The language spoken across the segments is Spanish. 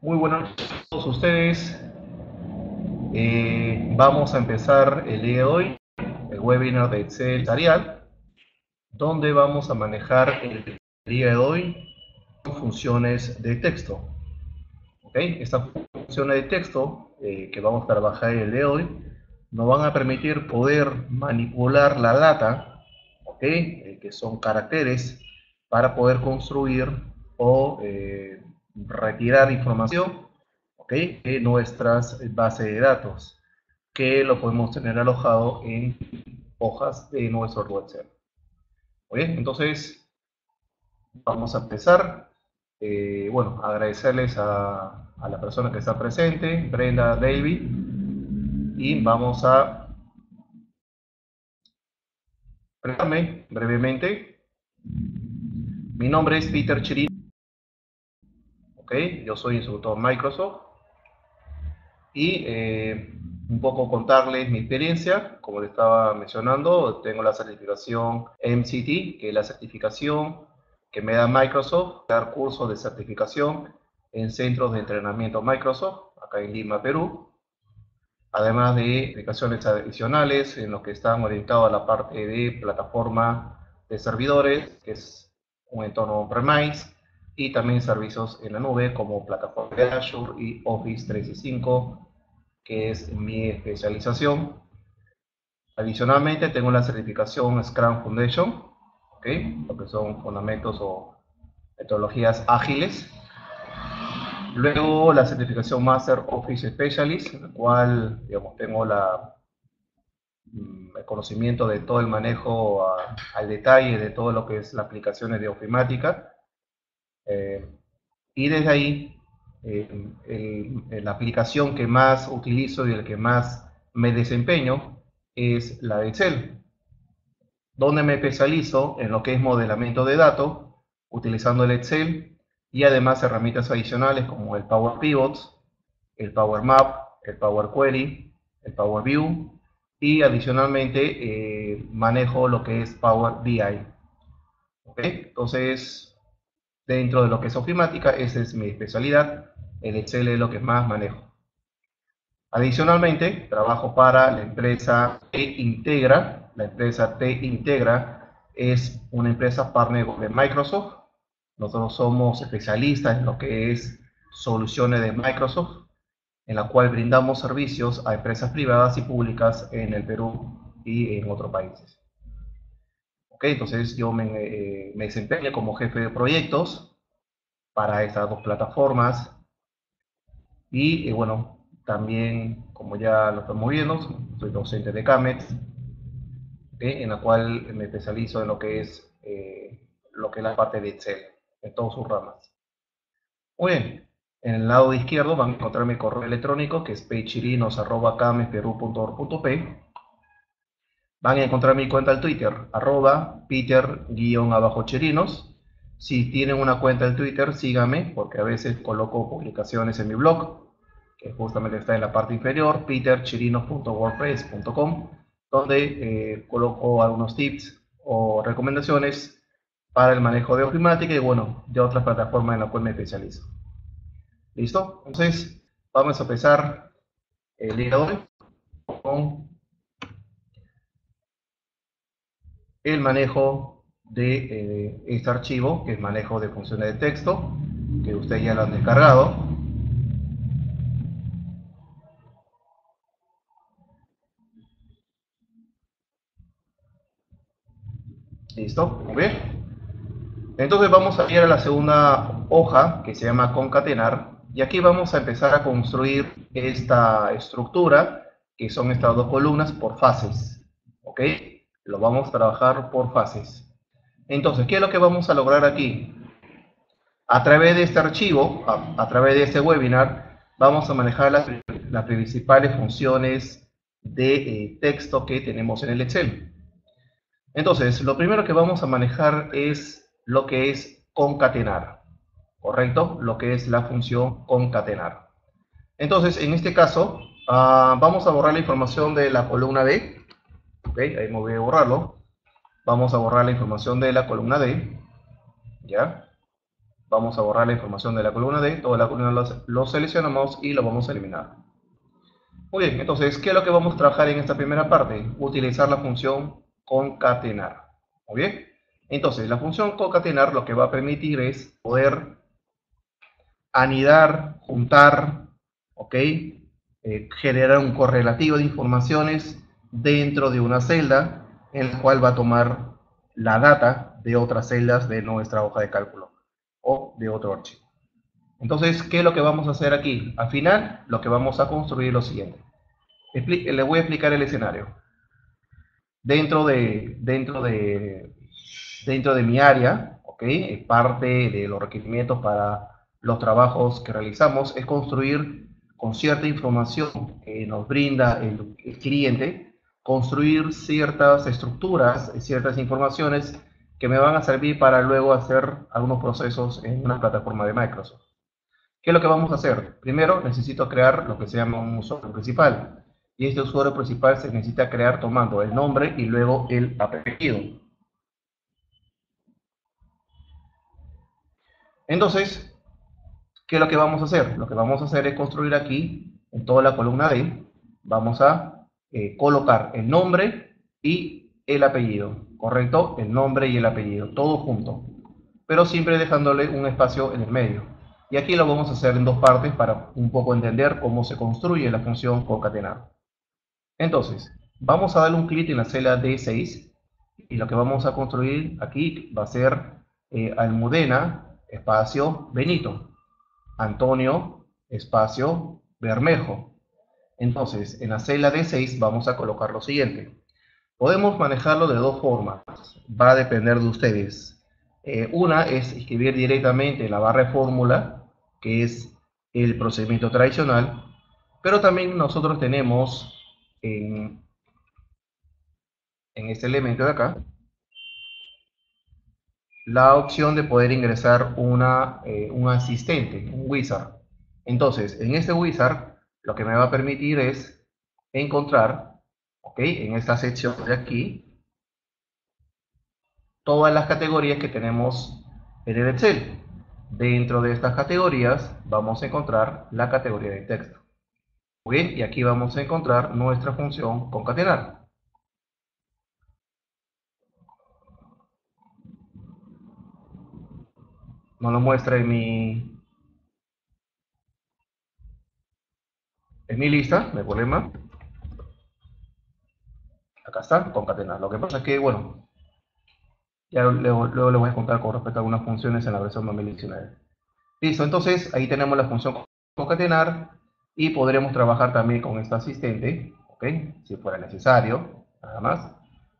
Muy buenas noches a todos ustedes. Vamos a empezar el día de hoy el webinar de Excel empresarial, donde vamos a manejar el día de hoy funciones de texto. ¿Okay? Estas funciones de texto que vamos a trabajar el día de hoy nos van a permitir poder manipular la data, ¿okay? Que son caracteres, para poder construir o retirar información, ¿okay? De nuestras bases de datos, que lo podemos tener alojado en hojas de nuestro Excel. ¿Okay? Entonces, vamos a empezar. Bueno, agradecerles a la persona que está presente, Brenda, David, y vamos a presentarme brevemente. Mi nombre es Peter Chirino, ¿ok? Yo soy instructor Microsoft y un poco contarles mi experiencia. Como les estaba mencionando, tengo la certificación MCT, que es la certificación que me da Microsoft, dar cursos de certificación en centros de entrenamiento Microsoft, acá en Lima, Perú, además de aplicaciones adicionales en los que están orientados a la parte de plataforma de servidores, que es un entorno on-premise, y también servicios en la nube como plataforma de Azure y Office 365, que es mi especialización. Adicionalmente, tengo la certificación Scrum Foundation, ¿okay? Lo que son fundamentos o metodologías ágiles. Luego, la certificación Master Office Specialist, en la cual, digamos, tengo el conocimiento de todo el manejo al detalle de todo lo que es las aplicaciones de ofimática. Y desde ahí, la aplicación que más utilizo y el que más me desempeño es la de Excel, donde me especializo en lo que es modelamiento de datos, utilizando el Excel y además herramientas adicionales como el Power Pivots, el Power Map, el Power Query, el Power View, y adicionalmente manejo lo que es Power BI. ¿Okay? Entonces, dentro de lo que es ofimática, esa es mi especialidad. El Excel es lo que más manejo. Adicionalmente, trabajo para la empresa Te Integra. La empresa Te Integra es una empresa partner de Microsoft. Nosotros somos especialistas en lo que es soluciones de Microsoft, en la cual brindamos servicios a empresas privadas y públicas en el Perú y en otros países. ¿Okay? Entonces yo me desempeño como jefe de proyectos para estas dos plataformas y bueno, también como ya lo estamos viendo, soy docente de CAMET, ¿okay? En la cual me especializo en lo que es la parte de Excel, en todas sus ramas. Muy bien, en el lado izquierdo van a encontrar mi correo electrónico, que es pchirinos@camesperú.org.p. Van a encontrar mi cuenta de Twitter, @peter_chirinos. Si tienen una cuenta de Twitter, síganme, porque a veces coloco publicaciones en mi blog, que justamente está en la parte inferior, peterchirinos.wordpress.com, donde coloco algunos tips o recomendaciones para el manejo de ofimática y bueno, de otras plataformas en las cuales me especializo. ¿Listo? Entonces, vamos a empezar el día de hoy con el manejo de este archivo, que es manejo de funciones de texto, que ustedes ya lo han descargado. ¿Listo? Muy bien. Entonces vamos a ir a la segunda hoja, que se llama concatenar, y aquí vamos a empezar a construir esta estructura, que son estas dos columnas, por fases. ¿Ok? Lo vamos a trabajar por fases. Entonces, ¿qué es lo que vamos a lograr aquí? A través de este archivo, a través de este webinar, vamos a manejar las principales funciones de texto que tenemos en el Excel. Entonces, lo primero que vamos a manejar es lo que es concatenar, ¿correcto? Lo que es la función concatenar. Entonces, en este caso, vamos a borrar la información de la columna D. ¿Ok? Ahí me voy a borrarlo. Vamos a borrar la información de la columna D. ¿Ya? Vamos a borrar la información de la columna D, toda la columna lo seleccionamos y lo vamos a eliminar. Muy bien, entonces, ¿qué es lo que vamos a trabajar en esta primera parte? Utilizar la función concatenar. Muy bien, entonces la función concatenar lo que va a permitir es poder anidar, juntar, ¿ok? Generar un correlativo de informaciones dentro de una celda en la cual va a tomar la data de otras celdas de nuestra hoja de cálculo o de otro archivo. Entonces, ¿qué es lo que vamos a hacer aquí? Al final, lo que vamos a construir es lo siguiente. Le voy a explicar el escenario. Dentro de mi área, ¿ok? Parte de los requerimientos para los trabajos que realizamos es construir con cierta información que nos brinda el cliente, construir ciertas estructuras, ciertas informaciones que me van a servir para luego hacer algunos procesos en una plataforma de Microsoft. ¿Qué es lo que vamos a hacer? Primero necesito crear lo que se llama un usuario principal. Y este usuario principal se necesita crear tomando el nombre y luego el apellido. Entonces, ¿qué es lo que vamos a hacer? Lo que vamos a hacer es construir aquí, en toda la columna D, vamos a colocar el nombre y el apellido, ¿correcto? El nombre y el apellido, todo junto, pero siempre dejándole un espacio en el medio. Y aquí lo vamos a hacer en dos partes para un poco entender cómo se construye la función concatenar. Entonces, vamos a darle un clic en la celda D6 y lo que vamos a construir aquí va a ser Almudena, espacio, Benito. Antonio, espacio, Bermejo. Entonces, en la celda D6 vamos a colocar lo siguiente. Podemos manejarlo de dos formas, va a depender de ustedes. Una es escribir directamente en la barra de fórmula, que es el procedimiento tradicional, pero también nosotros tenemos en este elemento de acá la opción de poder ingresar un asistente, un wizard. Entonces, en este wizard, lo que me va a permitir es encontrar, ¿ok? En esta sección de aquí, todas las categorías que tenemos en el Excel. Dentro de estas categorías vamos a encontrar la categoría de texto. Muy bien, y aquí vamos a encontrar nuestra función concatenar. No lo muestra en mi lista, no hay problema. Acá está, concatenar. Lo que pasa es que, bueno, ya luego les voy a contar con respecto a algunas funciones en la versión 2019. Listo, entonces ahí tenemos la función concatenar y podremos trabajar también con este asistente, ¿ok? Si fuera necesario, nada más.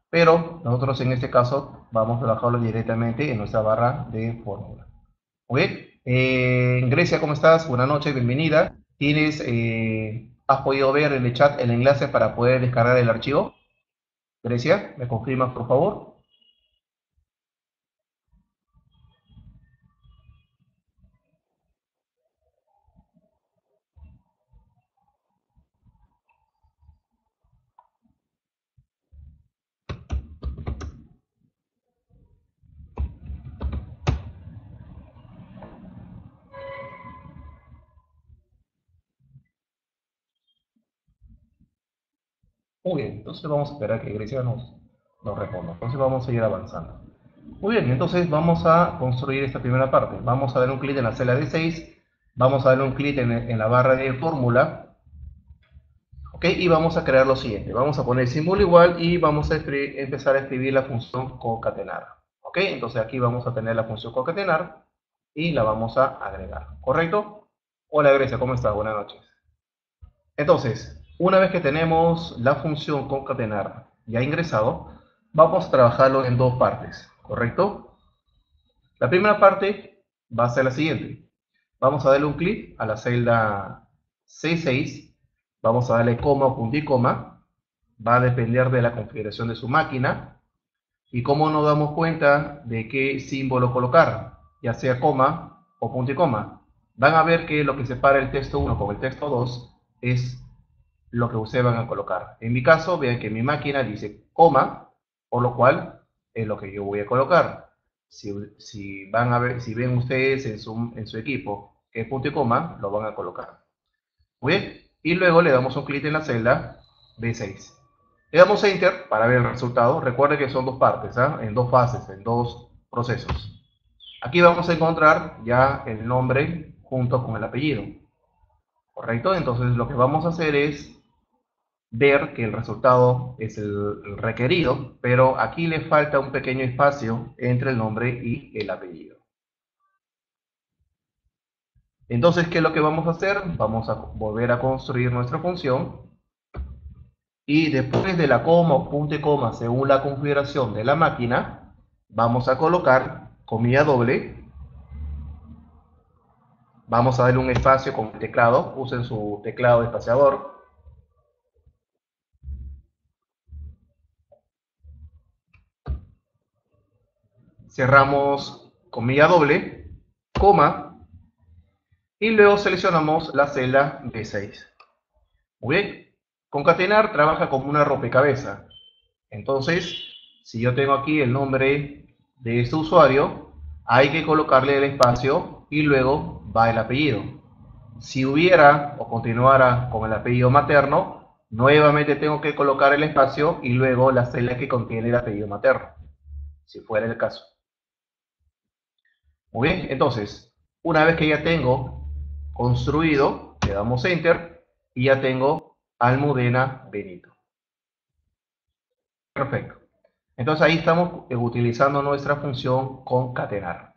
Pero nosotros en este caso vamos a trabajarlo directamente en nuestra barra de fórmula. Muy bien. Grecia, ¿cómo estás? Buenas noches, bienvenida. ¿Has podido ver en el chat el enlace para poder descargar el archivo? Grecia, ¿me confirmas por favor? Muy bien, entonces vamos a esperar que Grecia nos responda. Entonces vamos a ir avanzando. Muy bien, entonces vamos a construir esta primera parte. Vamos a dar un clic en la celda D6, vamos a darle un clic en la barra de fórmula, ¿ok? Y vamos a crear lo siguiente. Vamos a poner símbolo igual y vamos a empezar a escribir la función concatenar, ¿ok? Entonces aquí vamos a tener la función concatenar y la vamos a agregar, ¿correcto? Hola Grecia, ¿cómo estás? Buenas noches. Entonces, una vez que tenemos la función concatenar ya ingresado, vamos a trabajarlo en dos partes, ¿correcto? La primera parte va a ser la siguiente. Vamos a darle un clic a la celda C6, vamos a darle coma o punto y coma, va a depender de la configuración de su máquina y cómo nos damos cuenta de qué símbolo colocar, ya sea coma o punto y coma. Van a ver que lo que separa el texto 1 con el texto 2 es lo que ustedes van a colocar. En mi caso, vean que mi máquina dice coma, por lo cual es lo que yo voy a colocar. si van a ver, si ven ustedes en su equipo que es punto y coma, lo van a colocar. Muy bien. Y luego le damos un clic en la celda B6. Le damos Enter para ver el resultado. Recuerde que son dos partes, ¿eh? En dos fases, en dos procesos. Aquí vamos a encontrar ya el nombre junto con el apellido. ¿Correcto? Entonces lo que vamos a hacer es ver que el resultado es el requerido, pero aquí le falta un pequeño espacio entre el nombre y el apellido. Entonces, ¿qué es lo que vamos a hacer? Vamos a volver a construir nuestra función y después de la coma o punto y coma, según la configuración de la máquina, vamos a colocar comilla doble. Vamos a darle un espacio con el teclado. Usen su teclado de espaciador. Cerramos comilla doble, coma, y luego seleccionamos la celda B6. Muy bien. Concatenar trabaja como una rompecabezas. Entonces, si yo tengo aquí el nombre de este usuario, hay que colocarle el espacio y luego va el apellido. Si hubiera o continuara con el apellido materno, nuevamente tengo que colocar el espacio y luego la celda que contiene el apellido materno, si fuera el caso. Muy bien, entonces, una vez que ya tengo construido, le damos Enter y ya tengo Almudena Benito. Perfecto. Entonces ahí estamos utilizando nuestra función concatenar.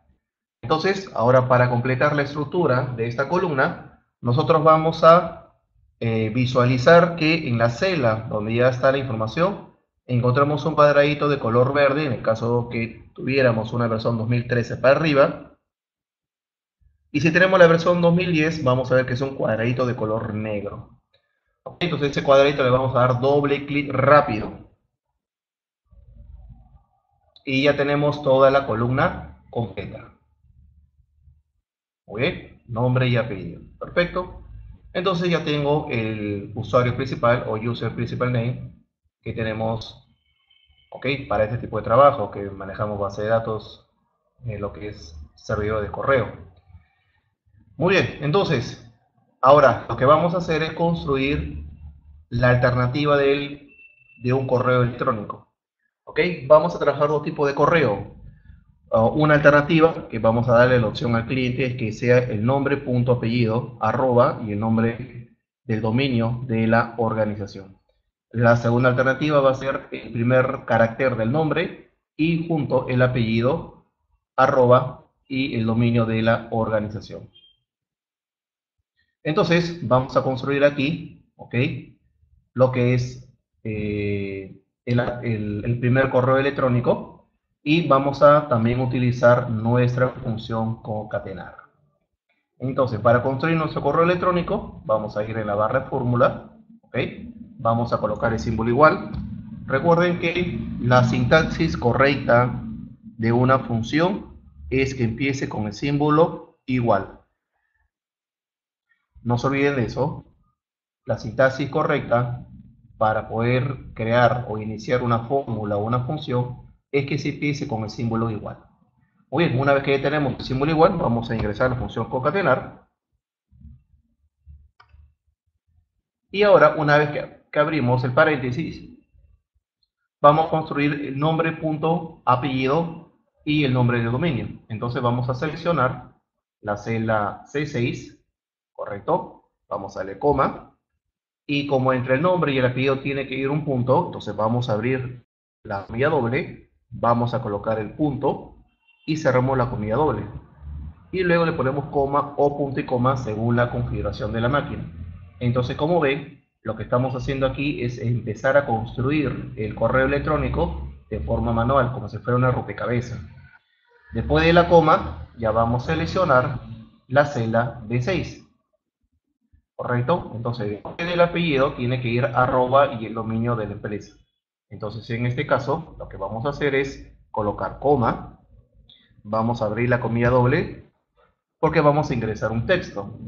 Entonces, ahora para completar la estructura de esta columna, nosotros vamos a visualizar que en la celda donde ya está la información, encontramos un cuadradito de color verde, en el caso que tuviéramos una versión 2013 para arriba. Y si tenemos la versión 2010, vamos a ver que es un cuadradito de color negro. Entonces ese cuadradito le vamos a dar doble clic rápido. Y ya tenemos toda la columna completa. Muy bien, nombre y apellido. Perfecto. Entonces ya tengo el usuario principal o user principal name que tenemos, ok, para este tipo de trabajo que manejamos base de datos en lo que es servidor de correo. Muy bien, entonces ahora lo que vamos a hacer es construir la alternativa de un correo electrónico. Ok, vamos a trabajar dos tipos de correo. Una alternativa que vamos a darle la opción al cliente es que sea el nombre, punto, apellido, arroba y el nombre del dominio de la organización. La segunda alternativa va a ser el primer carácter del nombre y junto el apellido, arroba y el dominio de la organización. Entonces vamos a construir aquí, ok, lo que es el primer correo electrónico y vamos a también utilizar nuestra función concatenar. Entonces, para construir nuestro correo electrónico, vamos a ir en la barra de fórmula, ¿ok? Vamos a colocar el símbolo igual. Recuerden que la sintaxis correcta de una función es que empiece con el símbolo igual. No se olviden de eso. La sintaxis correcta para poder crear o iniciar una fórmula o una función es que se empiece con el símbolo igual. Muy bien, una vez que ya tenemos el símbolo igual, vamos a ingresar la función concatenar. Y ahora, una vez que abrimos el paréntesis, vamos a construir el nombre, punto, apellido y el nombre de dominio. Entonces vamos a seleccionar la celda C6, ¿correcto? Vamos a darle coma. Y como entre el nombre y el apellido tiene que ir un punto, entonces vamos a abrir la comilla doble, vamos a colocar el punto y cerramos la comilla doble. Y luego le ponemos coma o punto y coma según la configuración de la máquina. Entonces, como ven, lo que estamos haciendo aquí es empezar a construir el correo electrónico de forma manual, como si fuera una rompecabezas. Después de la coma, ya vamos a seleccionar la celda B6. ¿Correcto? Entonces, después del apellido tiene que ir arroba y el dominio de la empresa. Entonces, en este caso, lo que vamos a hacer es colocar coma, vamos a abrir la comilla doble, porque vamos a ingresar un texto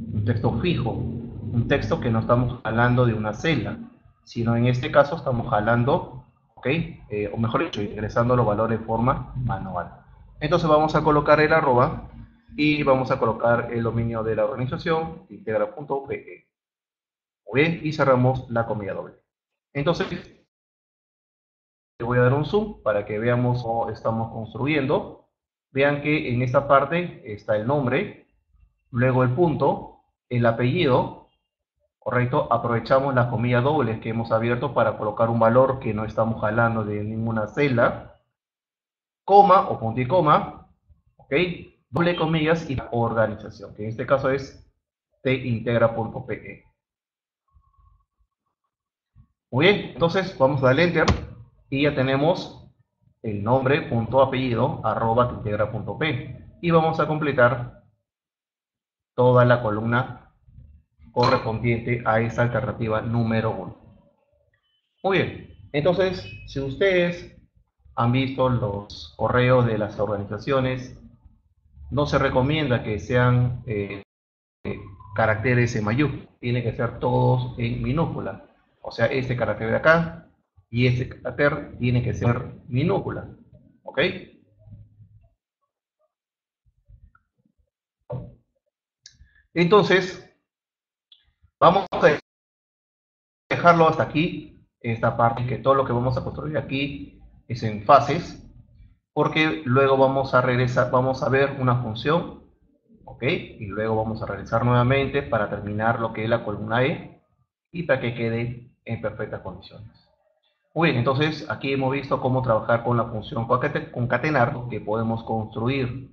fijo, un texto que no estamos jalando de una celda, sino en este caso estamos jalando, ¿ok? O mejor dicho, ingresando los valores de forma manual. Entonces vamos a colocar el arroba y vamos a colocar el dominio de la organización, integra.pe. Muy bien, y cerramos la comilla doble. Entonces, le voy a dar un zoom para que veamos cómo estamos construyendo. Vean que en esta parte está el nombre, luego el punto, el apellido, correcto. Aprovechamos las comillas dobles que hemos abierto para colocar un valor que no estamos jalando de ninguna celda, coma o punto y coma, ok, doble comillas y organización, que en este caso es tintegra.pe. Muy bien, entonces vamos a darle enter y ya tenemos el nombre, punto, apellido, arroba tintegra.p, y vamos a completar toda la columna correspondiente a esa alternativa número 1. Muy bien, entonces si ustedes han visto los correos de las organizaciones, no se recomienda que sean caracteres en mayúscula, tiene que ser todos en minúscula. O sea, este carácter de acá y este carácter tiene que ser minúscula. ¿Ok? Entonces, vamos a dejarlo hasta aquí, esta parte, que todo lo que vamos a construir aquí es en fases, porque luego vamos a regresar, vamos a ver una función, ¿ok? Y luego vamos a realizar nuevamente para terminar lo que es la columna E y para que quede en perfectas condiciones. Muy bien, entonces aquí hemos visto cómo trabajar con la función concatenar, que podemos construir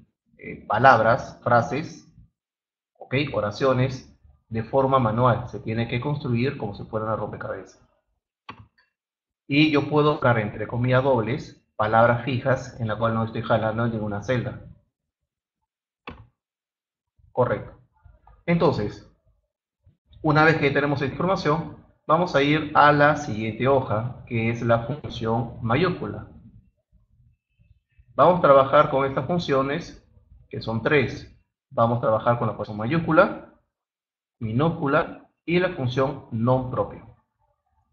palabras, frases, ¿ok? Oraciones de forma manual. Se tiene que construir como si fuera una rompecabezas. Y yo puedo buscar entre comillas dobles palabras fijas en la cual no estoy jalando en ninguna celda. Correcto. Entonces, una vez que tenemos esta información, vamos a ir a la siguiente hoja, que es la función mayúscula. Vamos a trabajar con estas funciones, que son tres. Vamos a trabajar con la función mayúscula, minúscula y la función non propio.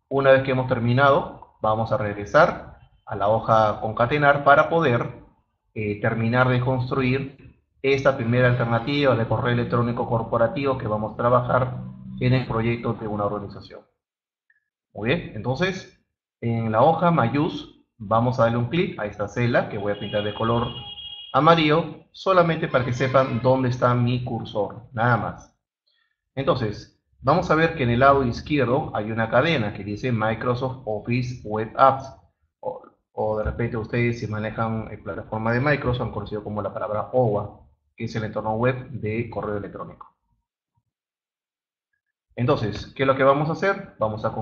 Una vez que hemos terminado, vamos a regresar a la hoja concatenar para poder terminar de construir esta primera alternativa de correo electrónico corporativo que vamos a trabajar en el proyecto de una organización. Muy bien, entonces en la hoja mayús vamos a darle un clic a esta celda que voy a pintar de color amarillo solamente para que sepan dónde está mi cursor, nada más. Entonces, vamos a ver que en el lado izquierdo hay una cadena que dice Microsoft Office Web Apps. O de repente ustedes, si manejan plataforma de Microsoft, han conocido como la palabra OWA, que es el entorno web de correo electrónico. Entonces, ¿qué es lo que vamos a hacer? Vamos a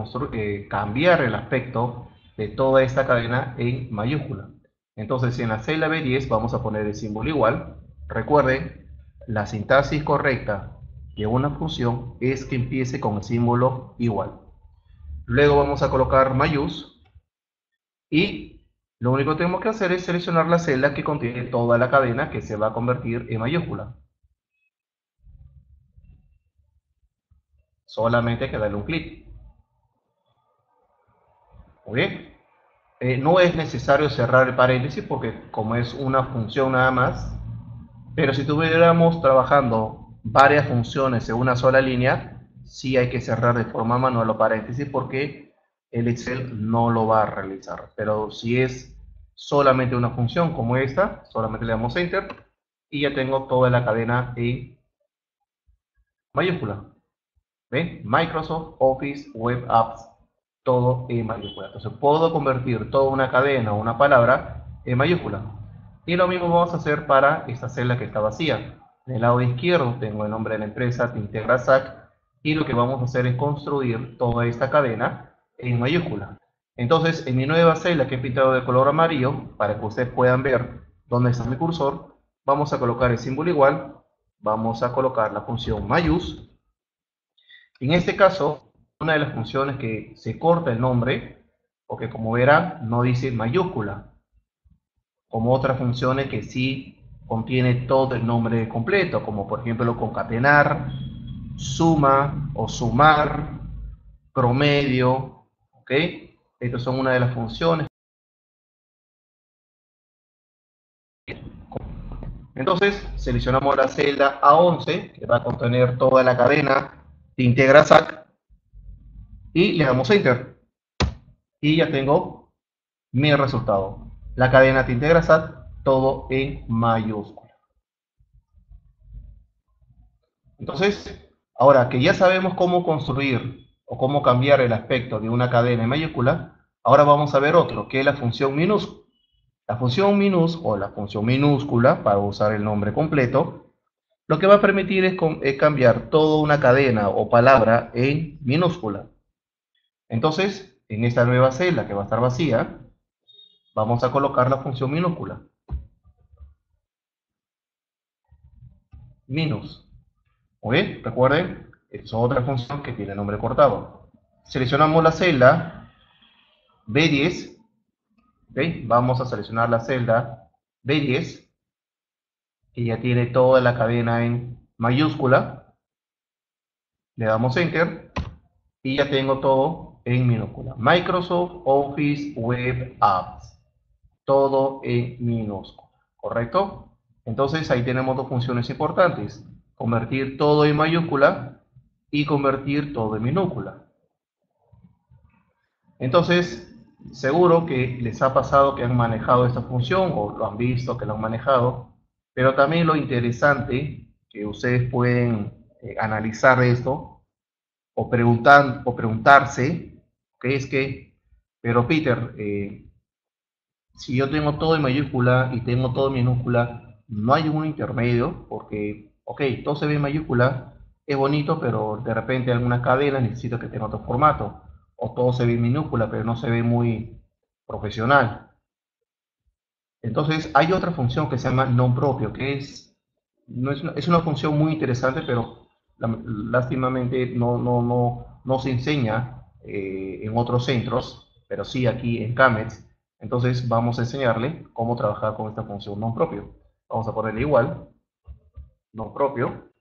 cambiar el aspecto de toda esta cadena en mayúscula. Entonces, en la celda B10 vamos a poner el símbolo igual. Recuerden, la sintaxis correcta de una función es que empiece con el símbolo igual. Luego vamos a colocar mayús y lo único que tenemos que hacer es seleccionar la celda que contiene toda la cadena que se va a convertir en mayúscula. Solamente hay que darle un clic. Muy bien. No es necesario cerrar el paréntesis porque como es una función nada más, pero si estuviéramos trabajando varias funciones en una sola línea, sí hay que cerrar de forma manual los paréntesis porque el Excel no lo va a realizar. Pero si es solamente una función como esta, solamente le damos Enter y ya tengo toda la cadena en mayúscula. ¿Ven? Microsoft Office Web Apps, todo en mayúscula. Entonces puedo convertir toda una cadena o una palabra en mayúscula. Y lo mismo vamos a hacer para esta celda que está vacía. En el lado izquierdo tengo el nombre de la empresa, Tintegra SAC, y lo que vamos a hacer es construir toda esta cadena en mayúscula. Entonces, en mi nueva celda que he pintado de color amarillo, para que ustedes puedan ver dónde está mi cursor, vamos a colocar el símbolo igual, vamos a colocar la función mayús. En este caso, una de las funciones que se corta el nombre, porque como verán, no dice mayúscula, como otras funciones que sí contiene todo el nombre completo, como por ejemplo concatenar, suma o sumar, promedio, ¿ok? Estas son una de las funciones Entonces, seleccionamos la celda A11, que va a contener toda la cadena de Integra SAC, y le damos Enter. Y ya tengo mi resultado. La cadena de Integra SAC, todo en mayúscula. Entonces, ahora que ya sabemos cómo construir o cómo cambiar el aspecto de una cadena en mayúscula, ahora vamos a ver otro, que es la función minúscula. La función minús o la función minúscula, para usar el nombre completo, lo que va a permitir es cambiar toda una cadena o palabra en minúscula. Entonces, en esta nueva celda que va a estar vacía, vamos a colocar la función minúscula. Minus. Muy bien, recuerden, es otra función que tiene nombre cortado. Seleccionamos la celda B10. ¿Okay? Vamos a seleccionar la celda B10, que ya tiene toda la cadena en mayúscula. Le damos Enter y ya tengo todo en minúscula. Microsoft Office Web Apps. Todo en minúscula. ¿Correcto? Entonces ahí tenemos dos funciones importantes. Convertir todo en mayúscula y convertir todo en minúscula. Entonces, seguro que les ha pasado que han manejado esta función o lo han visto que lo han manejado, pero también lo interesante que ustedes pueden analizar esto o preguntarse, que es que, pero Peter, si yo tengo todo en mayúscula y tengo todo en minúscula, no hay un intermedio, porque, ok, todo se ve en mayúscula, es bonito, pero de repente alguna cadena necesito que tenga otro formato, o todo se ve en minúscula, pero no se ve muy profesional. Entonces, hay otra función que se llama non propio, que es una función muy interesante, pero lástimamente no se enseña en otros centros, pero sí aquí en CAMETS. Entonces vamos a enseñarle cómo trabajar con esta función non propio. Vamos a ponerle igual, non propio,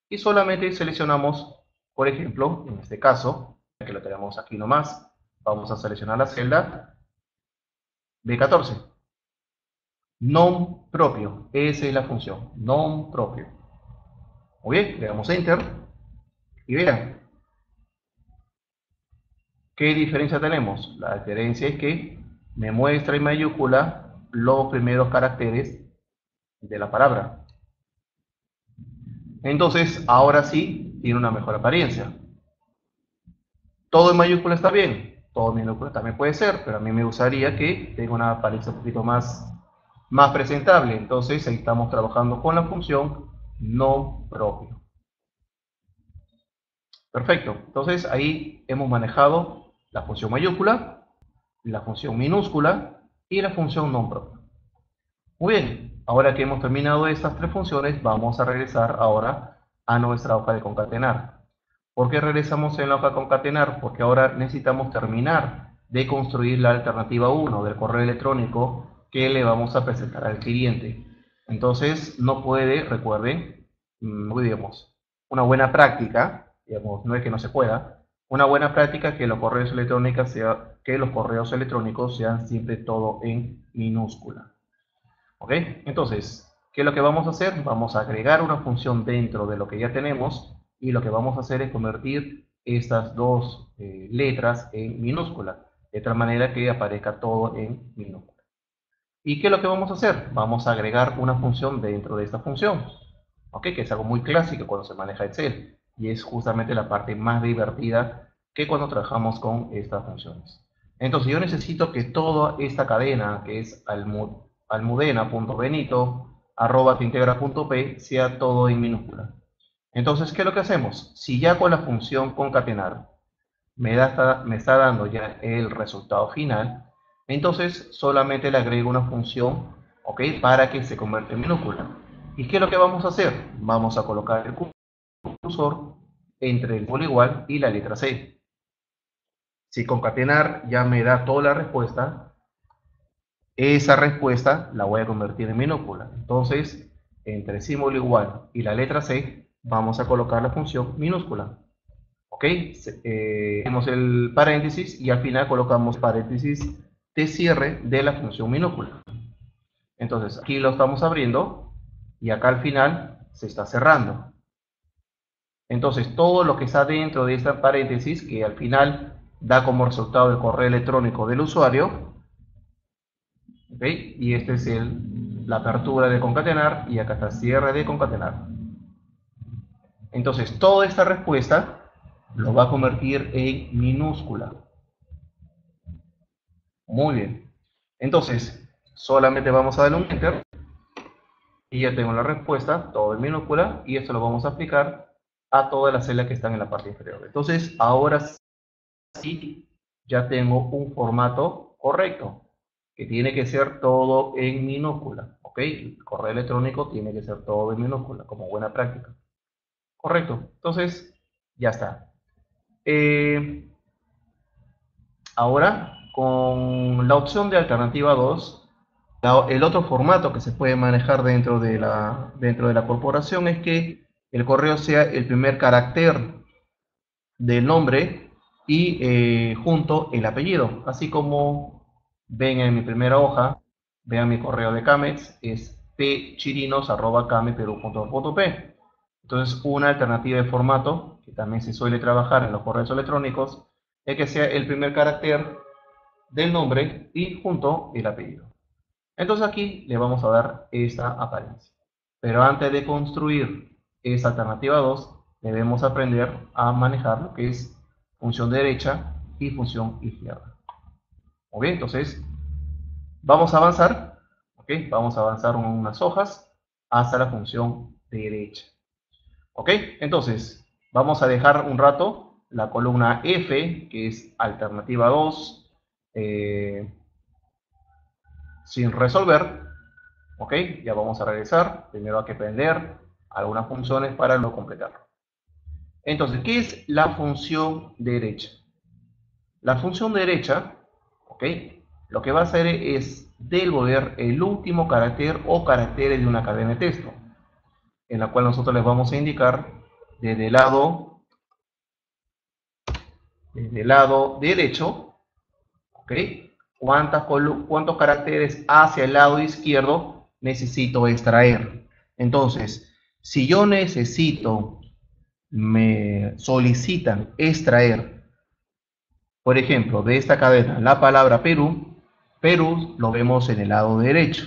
y solamente seleccionamos, por ejemplo, en este caso, que lo tenemos aquí nomás, vamos a seleccionar la celda B14. Non propio, esa es la función, non propio. Muy bien, le damos Enter y vean, ¿qué diferencia tenemos? La diferencia es que me muestra en mayúscula los primeros caracteres de la palabra. Entonces, ahora sí, tiene una mejor apariencia. Todo en mayúscula está bien, todo en minúscula también puede ser, pero a mí me gustaría que tenga una apariencia un poquito más presentable. Entonces, ahí estamos trabajando con la función no propio. Perfecto, entonces ahí hemos manejado la función mayúscula, la función minúscula y la función non propio. Muy bien, ahora que hemos terminado estas tres funciones, vamos a regresar ahora a nuestra hoja de concatenar. ¿Por qué regresamos en la hoja de concatenar? Porque ahora necesitamos terminar de construir la alternativa 1 del correo electrónico que le vamos a presentar al cliente. Entonces, no puede, recuerden, digamos, una buena práctica, digamos, no es que no se pueda, una buena práctica que los correos electrónicos sean siempre todo en minúscula. ¿Ok? Entonces, ¿qué es lo que vamos a hacer? Vamos a agregar una función dentro de lo que ya tenemos y lo que vamos a hacer es convertir estas dos letras en minúscula, de tal manera que aparezca todo en minúscula. ¿Y qué es lo que vamos a hacer? Vamos a agregar una función dentro de esta función, ¿ok? Que es algo muy clásico cuando se maneja Excel y es justamente la parte más divertida que cuando trabajamos con estas funciones. Entonces yo necesito que toda esta cadena, que es almudena.benito@tintegra.p, sea todo en minúscula. Entonces, ¿qué es lo que hacemos? Si ya con la función concatenar me está dando ya el resultado final, entonces solamente le agrego una función, ¿ok? Para que se convierta en minúscula. ¿Y qué es lo que vamos a hacer? Vamos a colocar el cursor entre el igual y la letra C. Si concatenar ya me da toda la respuesta, esa respuesta la voy a convertir en minúscula. Entonces, entre símbolo igual y la letra C, vamos a colocar la función minúscula. ¿Ok? Tenemos el paréntesis y al final colocamos paréntesis de cierre de la función minúscula. Entonces, aquí lo estamos abriendo y acá al final se está cerrando. Entonces, todo lo que está dentro de esta paréntesis, que al final da como resultado el correo electrónico del usuario, ¿ok? Y este es la apertura de concatenar y acá está cierre de concatenar. Entonces, toda esta respuesta lo va a convertir en minúscula. Muy bien. Entonces, solamente vamos a darle un enter y ya tengo la respuesta, todo en minúscula, y esto lo vamos a aplicar a todas las celdas que están en la parte inferior. Entonces, ahora sí, ya tengo un formato correcto, que tiene que ser todo en minúscula, ¿ok? El correo electrónico tiene que ser todo en minúscula, como buena práctica. Correcto. Entonces, ya está. Ahora, con la opción de alternativa 2, el otro formato que se puede manejar dentro de la corporación es que el correo sea el primer carácter del nombre y junto el apellido. Así como ven en mi primera hoja, vean mi correo de Camex, es pchirinos@cameperú.p. Entonces, una alternativa de formato que también se suele trabajar en los correos electrónicos es que sea el primer carácter del nombre y junto el apellido. Entonces aquí le vamos a dar esta apariencia. Pero antes de construir esta alternativa 2, debemos aprender a manejar lo que es función derecha y función izquierda. ¿Ok? Entonces, vamos a avanzar. ¿Ok? Vamos a avanzar unas hojas hasta la función derecha. ¿Ok? Entonces, vamos a dejar un rato la columna F, que es alternativa 2, sin resolver. ¿Ok? Ya vamos a regresar. Primero hay que aprender algunas funciones para lo completarlo. Entonces, ¿qué es la función derecha? La función derecha, ¿ok? Lo que va a hacer es devolver el último carácter o caracteres de una cadena de texto, en la cual nosotros les vamos a indicar desde el lado derecho, ¿ok? ¿Cuántos caracteres hacia el lado izquierdo necesito extraer? Entonces, si yo me solicitan extraer, por ejemplo, de esta cadena la palabra Perú, Perú lo vemos en el lado derecho.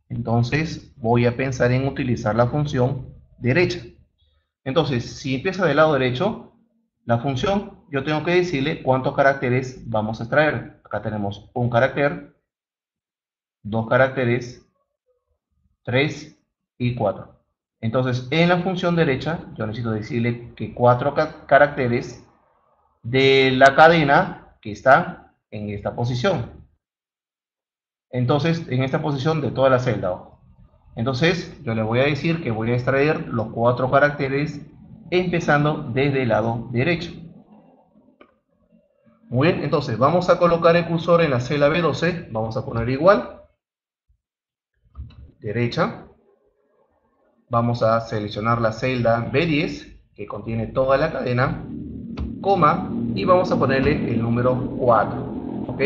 Entonces, voy a pensar en utilizar la función derecha. Entonces, si empieza del lado derecho, la función, yo tengo que decirle cuántos caracteres vamos a extraer. Acá tenemos un carácter, dos caracteres, 3 y 4. Entonces, en la función derecha, yo necesito decirle que 4 caracteres de la cadena que está en esta posición. Entonces, en esta posición de toda la celda. Entonces, yo le voy a decir que voy a extraer los 4 caracteres empezando desde el lado derecho. Muy bien, entonces vamos a colocar el cursor en la celda B12, vamos a poner igual, derecha, vamos a seleccionar la celda B10, que contiene toda la cadena, coma, y vamos a ponerle el número 4, ¿ok?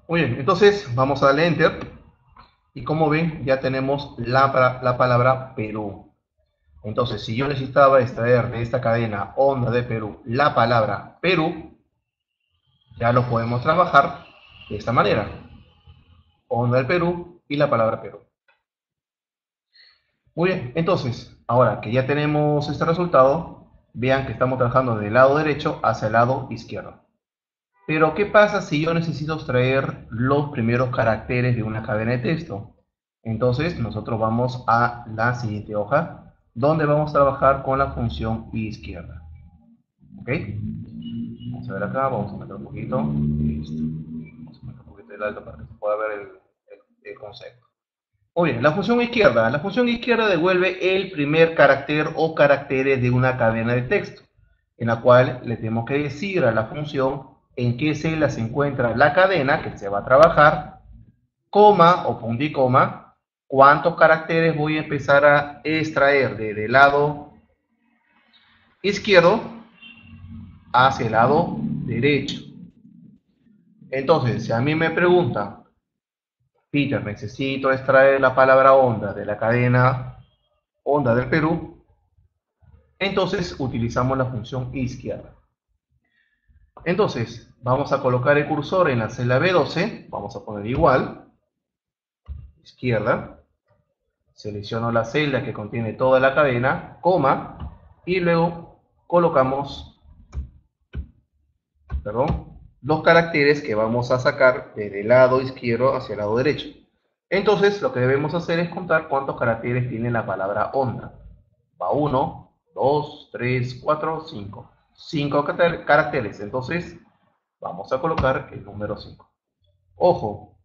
Muy bien, entonces vamos a darle Enter, y como ven, ya tenemos la palabra Perú. Entonces, si yo necesitaba extraer de esta cadena Onda de Perú la palabra Perú, ya lo podemos trabajar de esta manera. Onda del Perú y la palabra Perú. Muy bien, entonces, ahora que ya tenemos este resultado, vean que estamos trabajando del lado derecho hacia el lado izquierdo. Pero, ¿qué pasa si yo necesito extraer los primeros caracteres de una cadena de texto? Entonces, nosotros vamos a la siguiente hoja, donde vamos a trabajar con la función izquierda. ¿Ok? Vamos a ver acá, vamos a meter un poquito. Listo. Vamos a meter un poquito de alto para que se pueda ver el concepto. Muy bien, la función izquierda. La función izquierda devuelve el primer carácter o caracteres de una cadena de texto, en la cual le tenemos que decir a la función en qué celda se encuentra la cadena que se va a trabajar, coma o punto y coma, cuántos caracteres voy a empezar a extraer desde el lado izquierdo hacia el lado derecho. Entonces, si a mí me preguntan, Peter, necesito extraer la palabra onda de la cadena onda del Perú, entonces utilizamos la función izquierda. Entonces, vamos a colocar el cursor en la celda B12, vamos a poner igual, izquierda, selecciono la celda que contiene toda la cadena, coma, y luego colocamos, los caracteres que vamos a sacar desde el lado izquierdo hacia el lado derecho. Entonces, lo que debemos hacer es contar cuántos caracteres tiene la palabra onda. Va 1, 2, 3, 4, 5. 5 caracteres. Entonces, vamos a colocar el número 5. Ojo,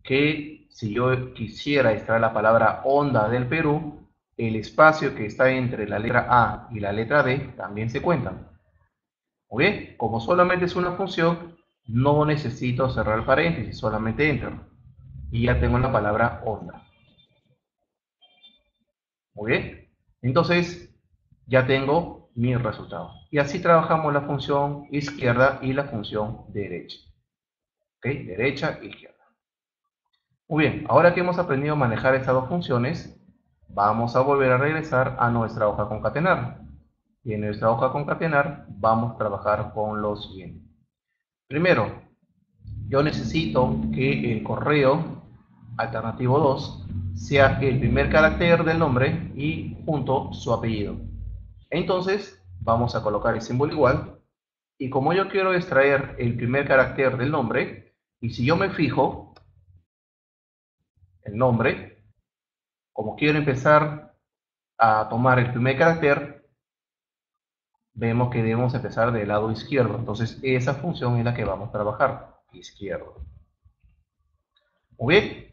que si yo quisiera extraer la palabra onda del Perú, el espacio que está entre la letra A y la letra D también se cuentan. ¿Ok? Como solamente es una función, no necesito cerrar el paréntesis, solamente enter. Y ya tengo la palabra onda. ¿Ok? Entonces, ya tengo mi resultado. Y así trabajamos la función izquierda y la función derecha. ¿Ok? Derecha, izquierda. Muy bien, ahora que hemos aprendido a manejar estas dos funciones, vamos a volver a regresar a nuestra hoja concatenar. Y en nuestra hoja concatenar vamos a trabajar con lo siguiente. Primero, yo necesito que el correo alternativo 2 sea el primer carácter del nombre y junto su apellido. Entonces, vamos a colocar el símbolo igual. Y como yo quiero extraer el primer carácter del nombre, y si yo me fijo, el nombre, como quiero empezar a tomar el primer carácter, vemos que debemos empezar del lado izquierdo. Entonces, esa función es la que vamos a trabajar, izquierdo. Muy bien.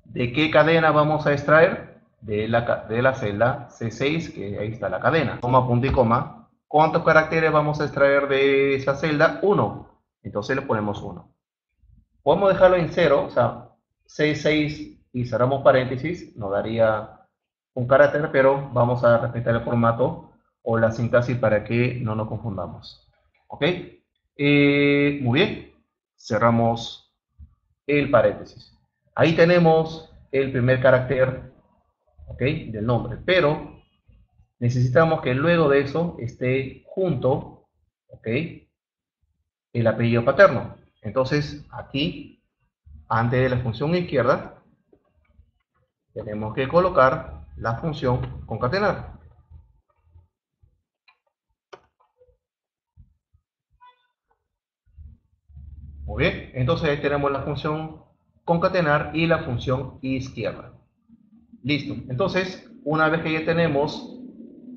¿De qué cadena vamos a extraer? De la celda C6, que ahí está la cadena. Coma, punto y coma. ¿Cuántos caracteres vamos a extraer de esa celda? 1. Entonces le ponemos 1. Podemos dejarlo en 0, o sea, C6 y cerramos paréntesis, nos daría un carácter, pero vamos a respetar el formato o la sintaxis para que no nos confundamos. ¿Ok? Muy bien. Cerramos el paréntesis. Ahí tenemos el primer carácter, ¿ok?, del nombre, pero necesitamos que luego de eso esté junto, ¿ok?, el apellido paterno. Entonces, aquí, antes de la función izquierda, tenemos que colocar la función concatenar. Muy bien, entonces ahí tenemos la función concatenar y la función izquierda. Listo, entonces, una vez que ya tenemos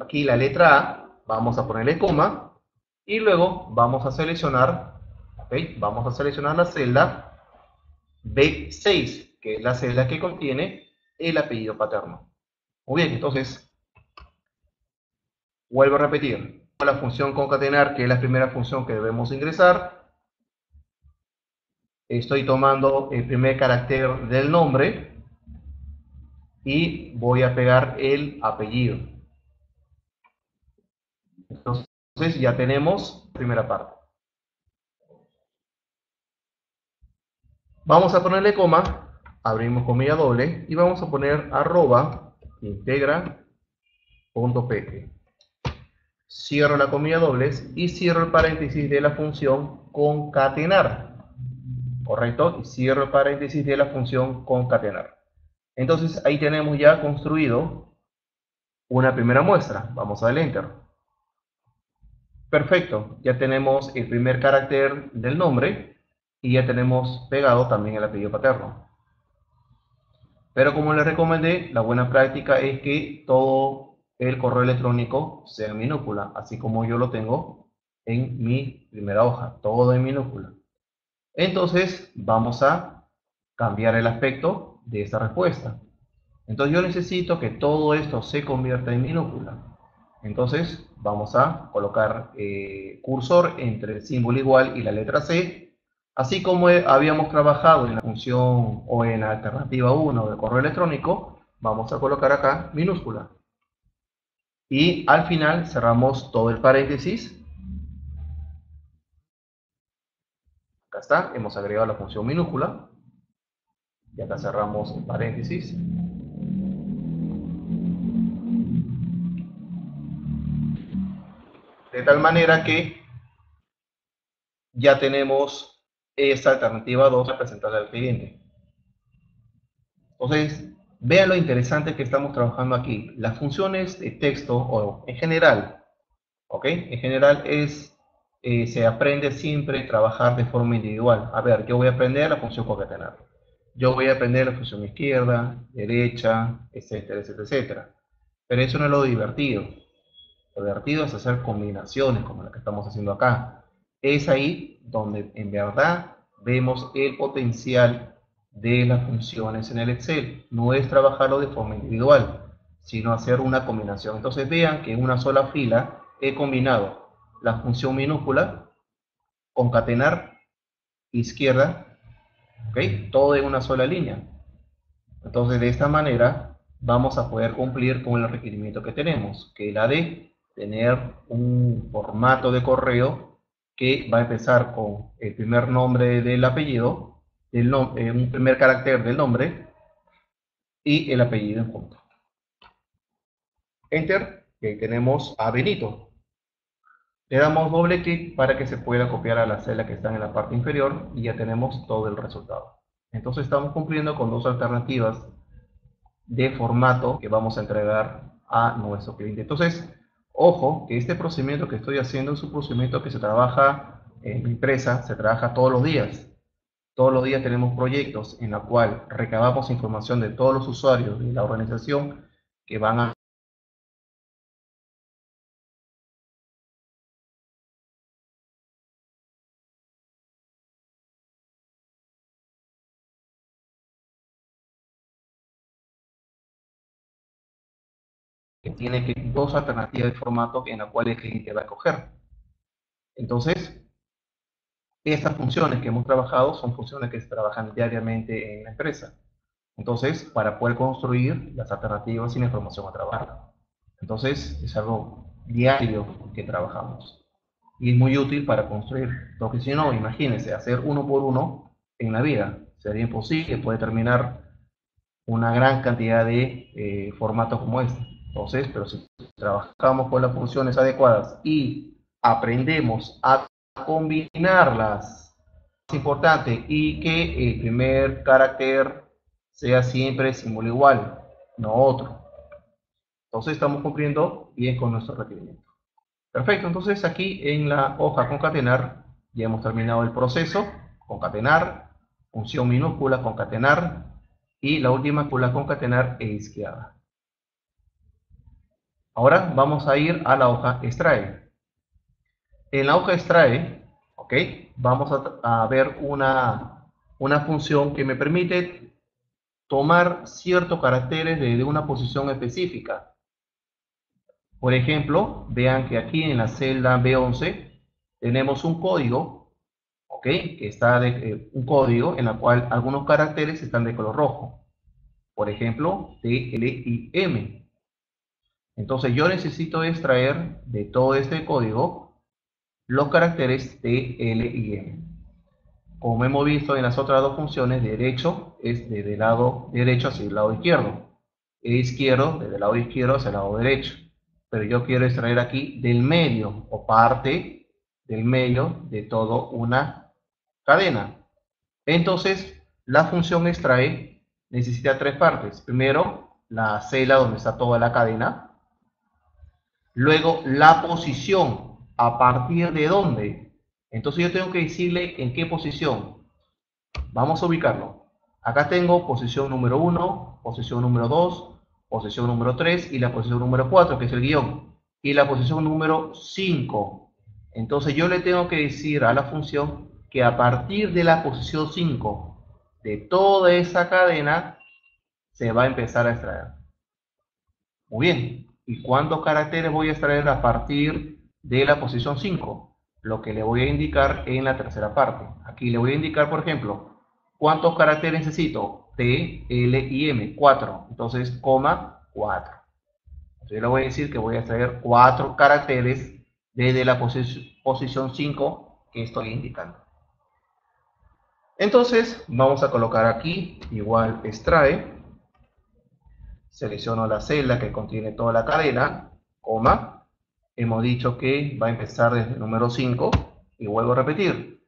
aquí la letra A, vamos a ponerle coma y luego vamos a seleccionar, ¿okay?, vamos a seleccionar la celda B6, que es la celda que contiene el apellido paterno. Muy bien, entonces, vuelvo a repetir, la función concatenar, que es la primera función que debemos ingresar, estoy tomando el primer carácter del nombre y voy a pegar el apellido. Entonces ya tenemos la primera parte. Vamos a ponerle coma, abrimos comilla doble y vamos a poner arroba integra.pt. Cierro la comilla dobles y cierro el paréntesis de la función concatenar. ¿Correcto? Y cierro el paréntesis de la función concatenar. Entonces ahí tenemos ya construido una primera muestra. Vamos a darle enter. Perfecto, ya tenemos el primer carácter del nombre y ya tenemos pegado también el apellido paterno. Pero como les recomendé, la buena práctica es que todo el correo electrónico sea en minúscula, así como yo lo tengo en mi primera hoja, todo en minúscula. Entonces vamos a cambiar el aspecto de esta respuesta. Entonces yo necesito que todo esto se convierta en minúscula. Entonces vamos a colocar cursor entre el símbolo igual y la letra C, así como habíamos trabajado en la función o en la alternativa 1 del correo electrónico, vamos a colocar acá minúscula. Y al final cerramos todo el paréntesis. Acá está, hemos agregado la función minúscula. Y acá cerramos el paréntesis. De tal manera que ya tenemos esta alternativa 2 presentada al cliente. Entonces, vean lo interesante que estamos trabajando aquí. Las funciones de texto, o en general, ¿ok? En general se aprende siempre a trabajar de forma individual. A ver, yo voy a aprender la función concatenar. Yo voy a aprender la función izquierda, derecha, etcétera, etcétera, etcétera. Pero eso no es lo divertido. Lo divertido es hacer combinaciones como la que estamos haciendo acá. Es ahí donde en verdad vemos el potencial de las funciones en el Excel. No es trabajarlo de forma individual, sino hacer una combinación. Entonces vean que en una sola fila he combinado la función minúscula, concatenar, izquierda, ¿ok? Todo en una sola línea. Entonces de esta manera vamos a poder cumplir con el requerimiento que tenemos, que es la de tener un formato de correo que va a empezar con el primer nombre del apellido, un primer carácter del nombre y el apellido en punto. Enter, y ahí tenemos a Benito. Le damos doble clic para que se pueda copiar a la celda que está en la parte inferior y ya tenemos todo el resultado. Entonces estamos cumpliendo con dos alternativas de formato que vamos a entregar a nuestro cliente. Entonces, ojo, que este procedimiento que estoy haciendo es un procedimiento que se trabaja en mi empresa, se trabaja todos los días. Todos los días tenemos proyectos en la cual recabamos información de todos los usuarios de la organización que van a que tiene que dos alternativas de formato en la cual el cliente va a escoger. Entonces, estas funciones que hemos trabajado son funciones que se trabajan diariamente en la empresa. Entonces, para poder construir las alternativas y la información a trabajar. Entonces, es algo diario que trabajamos. Y es muy útil para construir, porque si no, imagínense, hacer uno por uno en la vida sería imposible, puede terminar una gran cantidad de formatos como este. Entonces, pero si trabajamos con las funciones adecuadas y aprendemos a combinarlas, es importante, y que el primer carácter sea siempre símbolo igual, no otro. Entonces estamos cumpliendo bien con nuestro requerimiento. Perfecto, entonces aquí en la hoja concatenar ya hemos terminado el proceso. Concatenar, función minúscula, concatenar, y la última con la concatenar e izquierda. Ahora vamos a ir a la hoja extrae. En la hoja extrae, ¿ok? Vamos a ver una función que me permite tomar ciertos caracteres de una posición específica. Por ejemplo, vean que aquí en la celda B11 tenemos un código, ¿ok? Que está un código en el cual algunos caracteres están de color rojo. Por ejemplo, T, L y M. Entonces yo necesito extraer de todo este código los caracteres T, L y M. Como hemos visto en las otras dos funciones, derecho es desde el lado derecho hacia el lado izquierdo. E izquierdo desde el lado izquierdo hacia el lado derecho. Pero yo quiero extraer aquí del medio o parte del medio de toda una cadena. Entonces, la función extrae necesita tres partes. Primero, la celda donde está toda la cadena. Luego, la posición. ¿A partir de dónde? Entonces yo tengo que decirle en qué posición. Vamos a ubicarlo. Acá tengo posición número 1, posición número 2, posición número 3 y la posición número 4, que es el guión. Y la posición número 5. Entonces yo le tengo que decir a la función que a partir de la posición 5 de toda esa cadena se va a empezar a extraer. Muy bien. ¿Y cuántos caracteres voy a extraer a partir de la posición 5? Lo que le voy a indicar en la tercera parte. Aquí le voy a indicar, por ejemplo, ¿cuántos caracteres necesito? T, L y M, 4. Entonces, coma 4. Yo le voy a decir que voy a extraer 4 caracteres desde la posición 5 que estoy indicando. Entonces, vamos a colocar aquí, igual extrae, selecciono la celda que contiene toda la cadena, coma, hemos dicho que va a empezar desde el número 5, y vuelvo a repetir,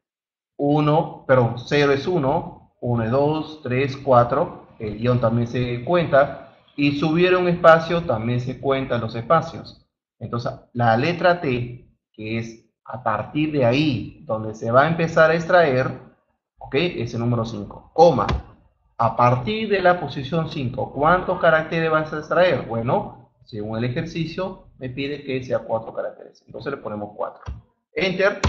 0 es 1, 1 es 2, 3, 4, el guión también se cuenta, y si hubiera un espacio también se cuentan los espacios. Entonces, la letra T, que es a partir de ahí donde se va a empezar a extraer, ¿ok? Es el número 5, coma. A partir de la posición 5, ¿cuántos caracteres vas a extraer? Bueno, según el ejercicio, me pide que sea 4 caracteres. Entonces le ponemos 4. Enter,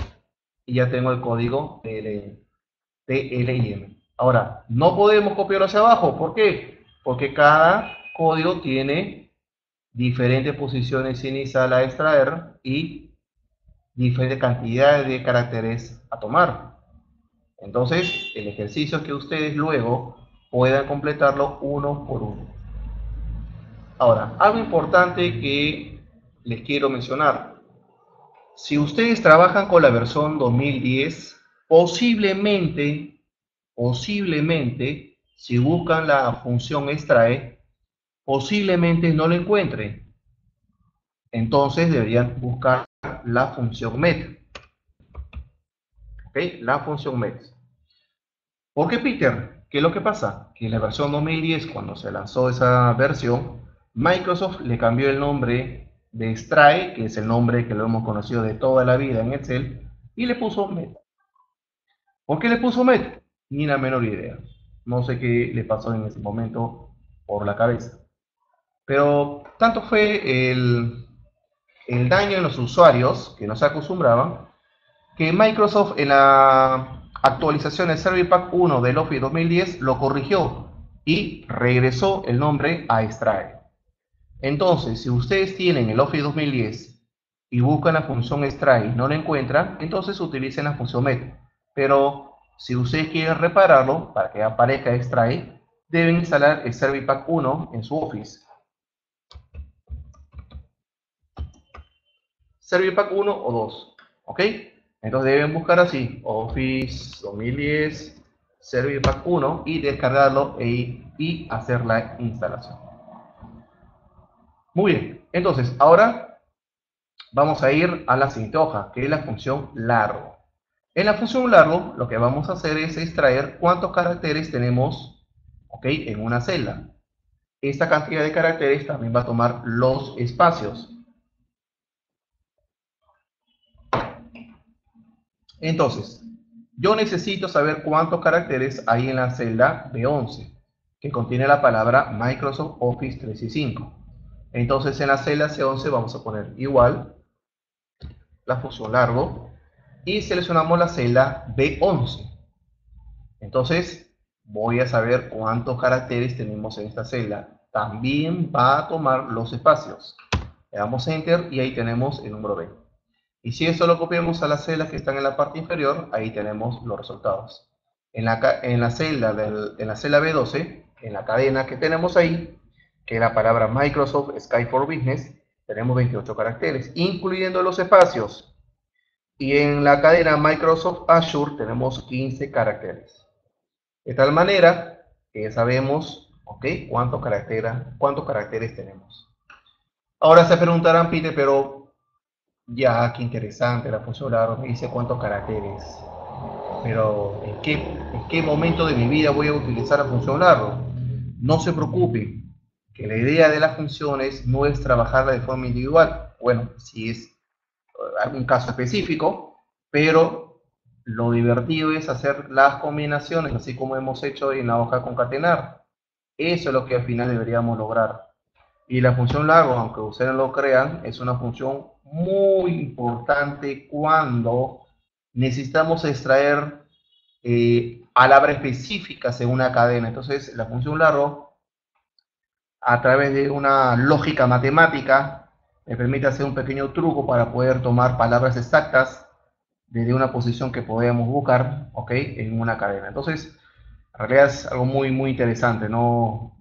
y ya tengo el código TLIM. Ahora, no podemos copiarlo hacia abajo. ¿Por qué? Porque cada código tiene diferentes posiciones iniciales a extraer y diferentes cantidades de caracteres a tomar. Entonces, el ejercicio es que ustedes luego puedan completarlo uno por uno. Ahora, algo importante que les quiero mencionar. Si ustedes trabajan con la versión 2010, posiblemente, si buscan la función extrae, posiblemente no lo encuentren. Entonces deberían buscar la función met. ¿Ok? La función met. ¿Por qué, Peter? ¿Qué es lo que pasa? Que en la versión 2010, cuando se lanzó esa versión, Microsoft le cambió el nombre de extrae, que es el nombre que lo hemos conocido de toda la vida en Excel, y le puso met. ¿Por qué le puso met? Ni la menor idea. No sé qué le pasó en ese momento por la cabeza. Pero tanto fue el daño en los usuarios que no se acostumbraban, que Microsoft en la actualización del Service Pack 1 del Office 2010 lo corrigió y regresó el nombre a extrae. Entonces, si ustedes tienen el Office 2010 y buscan la función extrae y no la encuentran, entonces utilicen la función met. Pero si ustedes quieren repararlo para que aparezca extrae, deben instalar el Service Pack 1 en su Office. Service Pack 1 o 2, ¿ok? Entonces deben buscar así, Office 2010, Service Pack 1 y descargarlo y hacer la instalación. Muy bien, entonces ahora vamos a ir a la siguiente hoja, que es la función largo. En la función largo lo que vamos a hacer es extraer cuántos caracteres tenemos, ¿ok? En una celda. Esta cantidad de caracteres también va a tomar los espacios. Entonces, yo necesito saber cuántos caracteres hay en la celda B11, que contiene la palabra Microsoft Office 365. Entonces, en la celda C11 vamos a poner igual la función largo y seleccionamos la celda B11. Entonces, voy a saber cuántos caracteres tenemos en esta celda. También va a tomar los espacios. Le damos Enter y ahí tenemos el número B. Y si eso lo copiamos a las celdas que están en la parte inferior, ahí tenemos los resultados. En la celda B12, en la cadena que tenemos ahí, que es la palabra Microsoft Sky for Business, tenemos 28 caracteres, incluyendo los espacios. Y en la cadena Microsoft Azure tenemos 15 caracteres. De tal manera que ya sabemos, ¿ok?, cuántos caracteres tenemos. Ahora se preguntarán, Peter, pero ya, qué interesante la función largo, me dice cuántos caracteres. Pero ¿en qué momento de mi vida voy a utilizar la función largo? No se preocupe, que la idea de las funciones no es trabajarla de forma individual. Bueno, si es algún caso específico, pero lo divertido es hacer las combinaciones, así como hemos hecho en la hoja concatenar. Eso es lo que al final deberíamos lograr. Y la función largo, aunque ustedes lo crean, es una función muy importante cuando necesitamos extraer palabras específicas en una cadena. Entonces, la función largo, a través de una lógica matemática, me permite hacer un pequeño truco para poder tomar palabras exactas desde una posición que podemos buscar, ¿ok?, en una cadena. Entonces, en realidad es algo muy interesante. No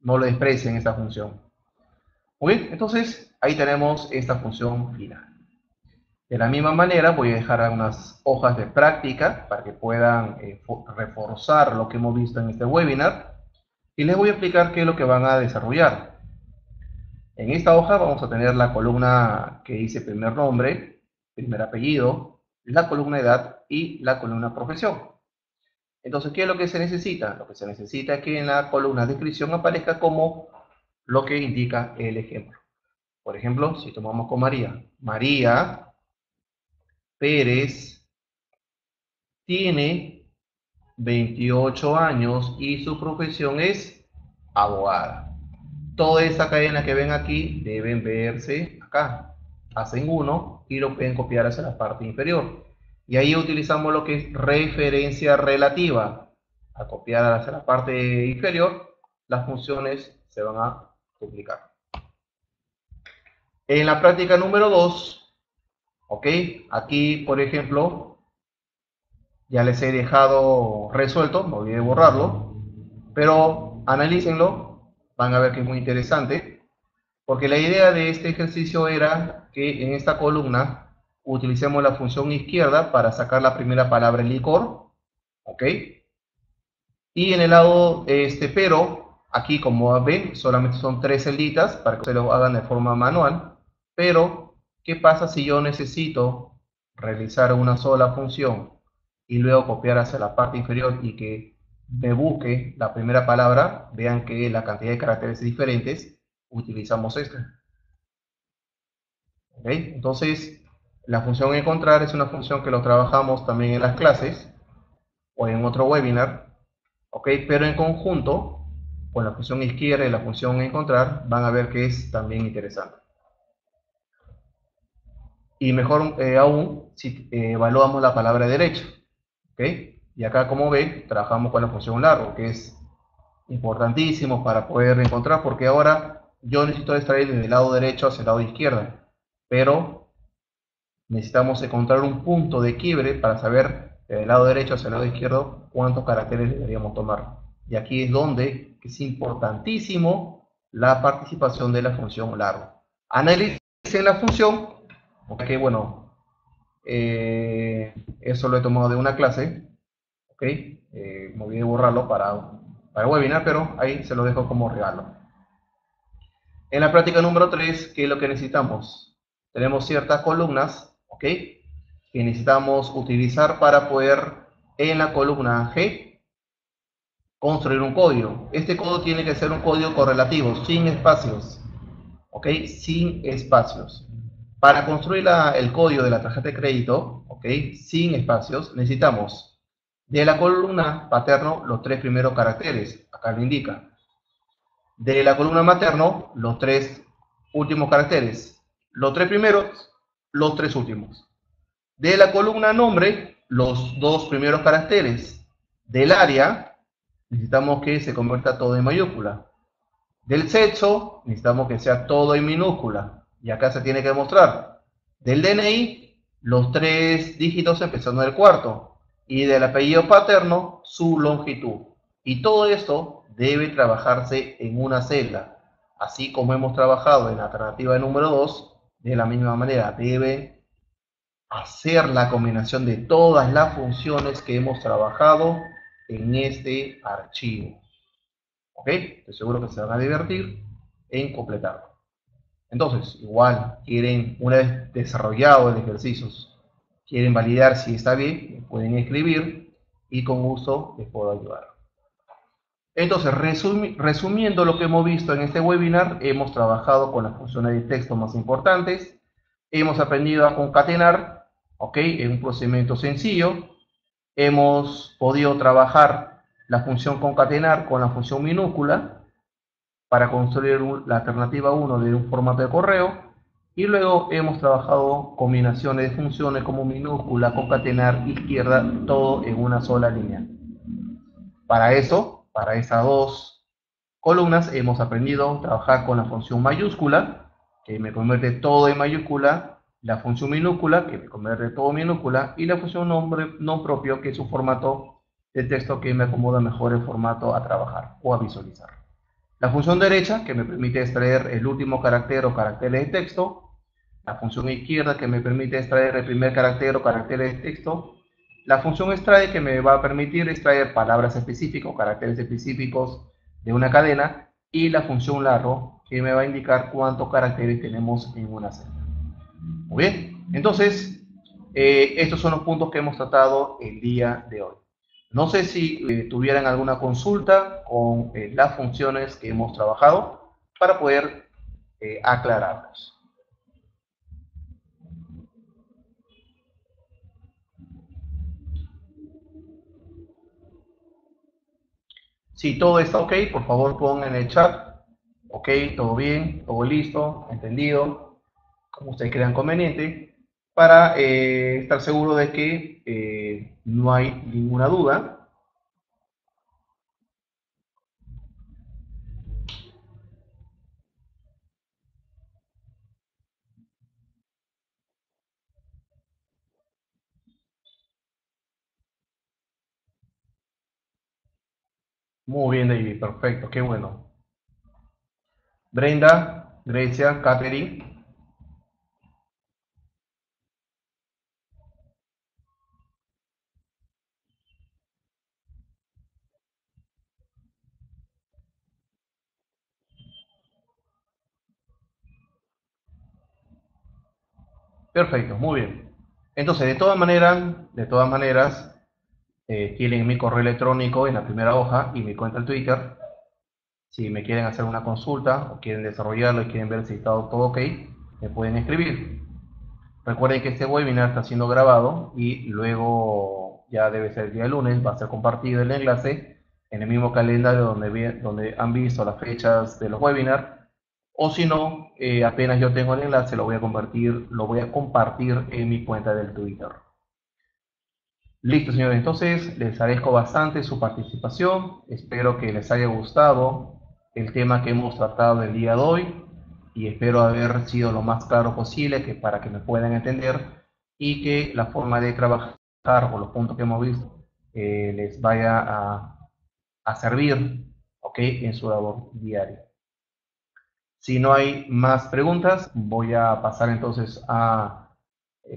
lo desprecien esta función. Muy bien, entonces ahí tenemos esta función final. De la misma manera voy a dejar unas hojas de práctica para que puedan reforzar lo que hemos visto en este webinar y les voy a explicar qué es lo que van a desarrollar. En esta hoja vamos a tener la columna que dice primer nombre, primer apellido, la columna edad y la columna profesión. Entonces, ¿qué es lo que se necesita? Lo que se necesita es que en la columna descripción aparezca como lo que indica el ejemplo. Por ejemplo, si tomamos con María, María Pérez tiene 28 años y su profesión es abogada. Toda esta cadena que ven aquí deben verse acá. Hacen uno y lo pueden copiar hacia la parte inferior. Y ahí utilizamos lo que es referencia relativa. Al copiar hacia la parte inferior, las funciones se van a duplicar. En la práctica número 2, ¿ok? Aquí, por ejemplo, ya les he dejado resuelto, no olvidé borrarlo, pero analícenlo, van a ver que es muy interesante, porque la idea de este ejercicio era que en esta columna utilicemos la función izquierda para sacar la primera palabra licor, ¿ok? Y en el lado, pero, aquí como ven, solamente son 3 celditas para que ustedes lo hagan de forma manual, pero, ¿qué pasa si yo necesito realizar una sola función y luego copiar hacia la parte inferior y que me busque la primera palabra? Vean que la cantidad de caracteres es diferentes, utilizamos esta. ¿Ok? Entonces, la función encontrar es una función que lo trabajamos también en las clases o en otro webinar, ¿ok? Pero en conjunto, con la función izquierda y la función encontrar, van a ver que es también interesante. Y mejor aún, si evaluamos la palabra derecha, ¿ok? Y acá, como ven, trabajamos con la función largo, que es importantísimo para poder encontrar, porque ahora yo necesito extraer desde el lado derecho hacia el lado izquierdo, pero necesitamos encontrar un punto de quiebre para saber del lado derecho hacia el lado izquierdo cuántos caracteres deberíamos tomar. Y aquí es donde es importantísimo la participación de la función largo. Analicen la función, ok, bueno, eso lo he tomado de una clase, ok, me olvidé borrarlo para el webinar, pero ahí se lo dejo como regalo. En la práctica número 3, ¿qué es lo que necesitamos? Tenemos ciertas columnas, ¿ok? Que necesitamos utilizar para poder, en la columna G, construir un código. Este código tiene que ser un código correlativo, sin espacios, ¿ok? Sin espacios. Para construir el código de la tarjeta de crédito, ¿ok? Sin espacios, necesitamos de la columna paterno los 3 primeros caracteres, acá lo indica. De la columna materno, los 3 últimos caracteres. Los 3 primeros, los 3 últimos. De la columna nombre, los 2 primeros caracteres. Del área, necesitamos que se convierta todo en mayúscula. Del sexo, necesitamos que sea todo en minúscula. Y acá se tiene que demostrar. Del DNI, los 3 dígitos empezando del cuarto. Y del apellido paterno, su longitud. Y todo esto debe trabajarse en una celda. Así como hemos trabajado en la alternativa número 2, de la misma manera debe hacer la combinación de todas las funciones que hemos trabajado en este archivo. ¿Ok? Estoy seguro que se van a divertir en completarlo. Entonces, igual, quieren, una vez desarrollado el ejercicio, quieren validar si está bien, pueden escribir y con gusto les puedo ayudar. Entonces, resumiendo lo que hemos visto en este webinar, hemos trabajado con las funciones de texto más importantes, hemos aprendido a concatenar, ¿ok? En un procedimiento sencillo, hemos podido trabajar la función concatenar con la función minúscula para construir la alternativa 1 de un formato de correo, y luego hemos trabajado combinaciones de funciones como minúscula, concatenar, izquierda, todo en una sola línea. Para eso, para esas 2 columnas, hemos aprendido a trabajar con la función mayúscula, que me convierte todo en mayúscula, la función minúscula, que me convierte todo en minúscula, y la función nombre no propio, que es un formato de texto que me acomoda mejor el formato a trabajar o a visualizar. La función derecha, que me permite extraer el último carácter o caracteres de texto. La función izquierda, que me permite extraer el primer carácter o caracteres de texto. La función extrae, que me va a permitir extraer palabras específicas o caracteres específicos de una cadena. Y la función larro, que me va a indicar cuántos caracteres tenemos en una celda. Muy bien, entonces, estos son los puntos que hemos tratado el día de hoy. No sé si tuvieran alguna consulta con las funciones que hemos trabajado para poder aclararlos. Si todo está ok, por favor pongan en el chat, ok, todo bien, todo listo, entendido, como ustedes crean conveniente, para estar seguro de que no hay ninguna duda. Muy bien, David, perfecto, qué bueno. Brenda, Grecia, Catherine. Perfecto, muy bien. Entonces, de todas maneras, tienen mi correo electrónico en la primera hoja y mi cuenta en Twitter. Si me quieren hacer una consulta o quieren desarrollarlo y quieren ver si está todo ok, me pueden escribir. Recuerden que este webinar está siendo grabado y luego ya debe ser el día lunes, va a ser compartido el enlace en el mismo calendario donde han visto las fechas de los webinars. O si no, apenas yo tengo el enlace, lo voy a compartir en mi cuenta del Twitter. Listo, señores. Entonces, les agradezco bastante su participación. Espero que les haya gustado el tema que hemos tratado el día de hoy y espero haber sido lo más claro posible para que me puedan entender y que la forma de trabajar o los puntos que hemos visto les vaya a servir, ¿ok? En su labor diaria. Si no hay más preguntas, voy a pasar entonces a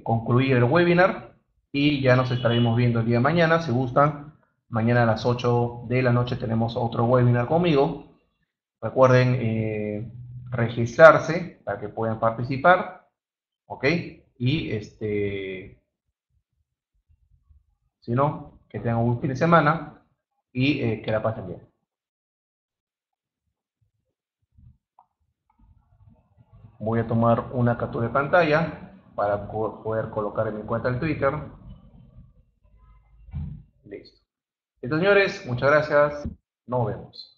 concluir el webinar y ya nos estaremos viendo el día de mañana. Si gustan, mañana a las 8 de la noche tenemos otro webinar conmigo. Recuerden registrarse para que puedan participar, ¿ok? Y si no, que tengan un fin de semana y que la pasen bien. Voy a tomar una captura de pantalla para poder colocar en mi cuenta de Twitter. Listo. Entonces, señores, muchas gracias. Nos vemos.